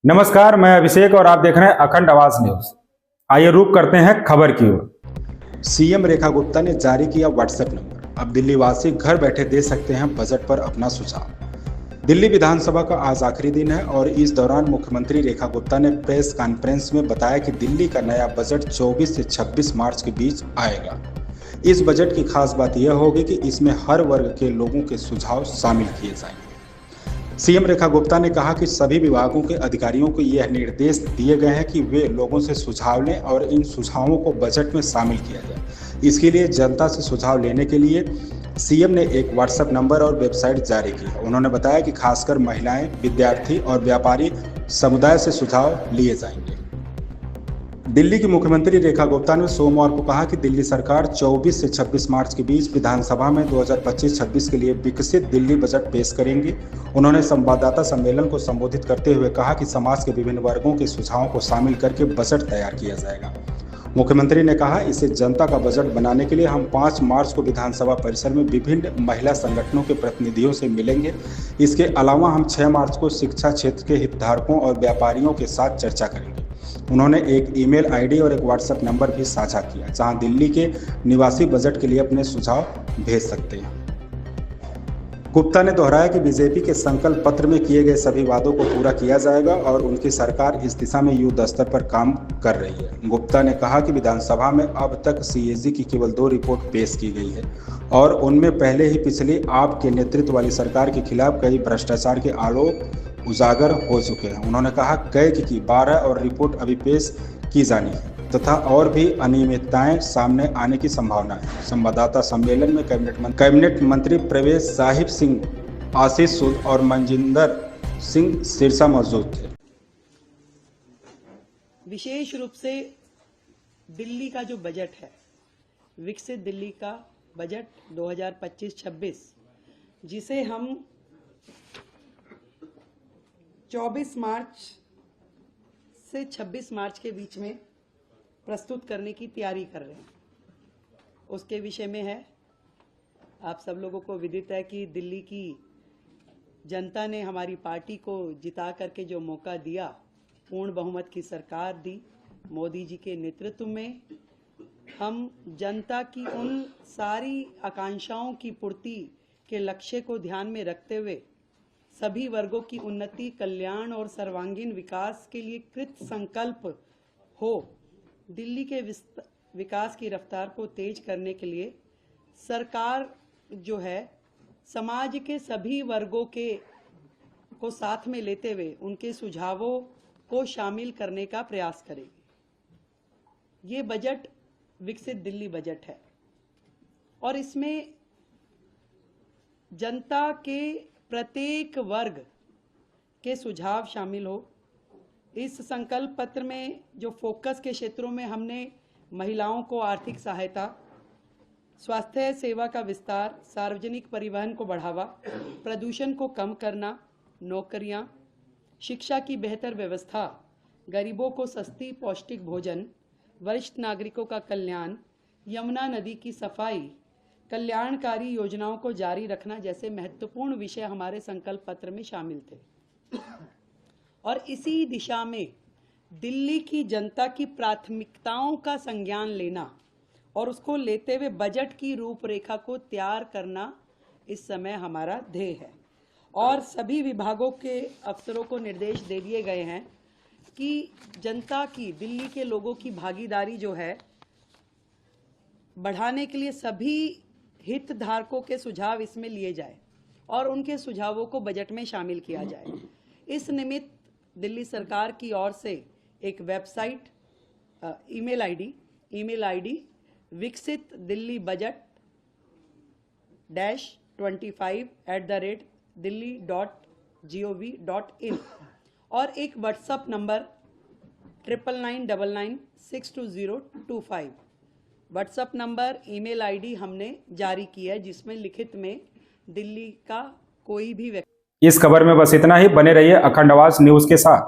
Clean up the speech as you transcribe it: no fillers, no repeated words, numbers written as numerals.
नमस्कार, मैं अभिषेक और आप देख रहे हैं अखंड आवाज न्यूज। आइए रुक करते हैं खबर की ओर। सीएम रेखा गुप्ता ने जारी किया व्हाट्सएप नंबर। अब दिल्ली वासी घर बैठे दे सकते हैं बजट पर अपना सुझाव। दिल्ली विधानसभा का आज आखिरी दिन है और इस दौरान मुख्यमंत्री रेखा गुप्ता ने प्रेस कॉन्फ्रेंस में बताया कि दिल्ली का नया बजट 24 से 26 मार्च के बीच आएगा। इस बजट की खास बात यह होगी कि इसमें हर वर्ग के लोगों के सुझाव शामिल किए जाएंगे। सीएम रेखा गुप्ता ने कहा कि सभी विभागों के अधिकारियों को यह निर्देश दिए गए हैं कि वे लोगों से सुझाव लें और इन सुझावों को बजट में शामिल किया जाए। इसके लिए जनता से सुझाव लेने के लिए सीएम ने एक व्हाट्सएप नंबर और वेबसाइट जारी की है। उन्होंने बताया कि खासकर महिलाएं, विद्यार्थी और व्यापारी समुदाय से सुझाव लिए जाएंगे। दिल्ली की मुख्यमंत्री रेखा गुप्ता ने सोमवार को कहा कि दिल्ली सरकार 24 से 26 मार्च के बीच विधानसभा में 2025-26 के लिए विकसित दिल्ली बजट पेश करेंगे। उन्होंने संवाददाता सम्मेलन को संबोधित करते हुए कहा कि समाज के विभिन्न वर्गों के सुझावों को शामिल करके बजट तैयार किया जाएगा। मुख्यमंत्री ने कहा, इसे जनता का बजट बनाने के लिए हम 5 मार्च को विधानसभा परिसर में विभिन्न महिला संगठनों के प्रतिनिधियों से मिलेंगे। इसके अलावा हम 6 मार्च को शिक्षा क्षेत्र के हितधारकों और व्यापारियों के साथ चर्चा करेंगे। उन्होंने एक ईमेल आईडी और एक व्हाट्सएप नंबर भी साझा किया, जहां दिल्ली के निवासी बजट के लिए अपने सुझाव भेज सकते हैं। गुप्ता ने दोहराया कि बीजेपी के संकल्प पत्र में किए गए सभी वादों को पूरा किया जाएगा और उनकी सरकार इस दिशा में युद्ध स्तर पर काम कर रही है। गुप्ता ने कहा कि विधानसभा में अब तक सीएजी की केवल 2 रिपोर्ट पेश की गई है और उनमें पहले ही पिछली आपके नेतृत्व वाली सरकार के खिलाफ कई भ्रष्टाचार के आरोप उजागर हो चुके हैं। उन्होंने कहा, कैग की 12 और रिपोर्ट अभी पेश की जानी है तथा और भी अनियमितताएं सामने आने की संभावना है। संवाददाता सम्मेलन में कैबिनेट मंत्री प्रवेश साहिब सिंह, आशीष सूद और मनजिंदर सिंह सिरसा मौजूद थे। विशेष रूप से दिल्ली का जो बजट है, विकसित दिल्ली का बजट 2025-26, जिसे हम 24 मार्च से 26 मार्च के बीच में प्रस्तुत करने की तैयारी कर रहे हैं, उसके विषय में है। आप सब लोगों को विदित है कि दिल्ली की जनता ने हमारी पार्टी को जिता करके जो मौका दिया, पूर्ण बहुमत की सरकार दी मोदी जी के नेतृत्व में, हम जनता की उन सारी आकांक्षाओं की पूर्ति के लक्ष्य को ध्यान में रखते हुए सभी वर्गों की उन्नति, कल्याण और सर्वांगीण विकास के लिए कृत संकल्प हो। दिल्ली के विकास की रफ्तार को तेज करने के लिए सरकार जो है समाज के सभी वर्गों को साथ में लेते हुए उनके सुझावों को शामिल करने का प्रयास करेगी। ये बजट विकसित दिल्ली बजट है और इसमें जनता के प्रत्येक वर्ग के सुझाव शामिल हो। इस संकल्प पत्र में जो फोकस के क्षेत्रों में हमने महिलाओं को आर्थिक सहायता, स्वास्थ्य सेवा का विस्तार, सार्वजनिक परिवहन को बढ़ावा, प्रदूषण को कम करना, नौकरियां, शिक्षा की बेहतर व्यवस्था, गरीबों को सस्ती पौष्टिक भोजन, वरिष्ठ नागरिकों का कल्याण, यमुना नदी की सफाई, कल्याणकारी योजनाओं को जारी रखना जैसे महत्वपूर्ण विषय हमारे संकल्प पत्र में शामिल थे। और इसी दिशा में दिल्ली की जनता की प्राथमिकताओं का संज्ञान लेना और उसको लेते हुए बजट की रूपरेखा को तैयार करना इस समय हमारा ध्येय है। और सभी विभागों के अफसरों को निर्देश दे दिए गए हैं कि जनता की, दिल्ली के लोगों की भागीदारी जो है बढ़ाने के लिए सभी हितधारकों के सुझाव इसमें लिए जाए और उनके सुझावों को बजट में शामिल किया जाए। इस निमित्त दिल्ली सरकार की ओर से एक वेबसाइट, ईमेल आईडी विकसित दिल्ली बजट -25@delhi.gov.in और एक WhatsApp number 9999962025 WhatsApp number, email ID हमने जारी की है, जिसमें लिखित में दिल्ली का कोई भी व्यक्ति। इस खबर में बस इतना ही। बने रहिए अखंड आवाज न्यूज के साथ।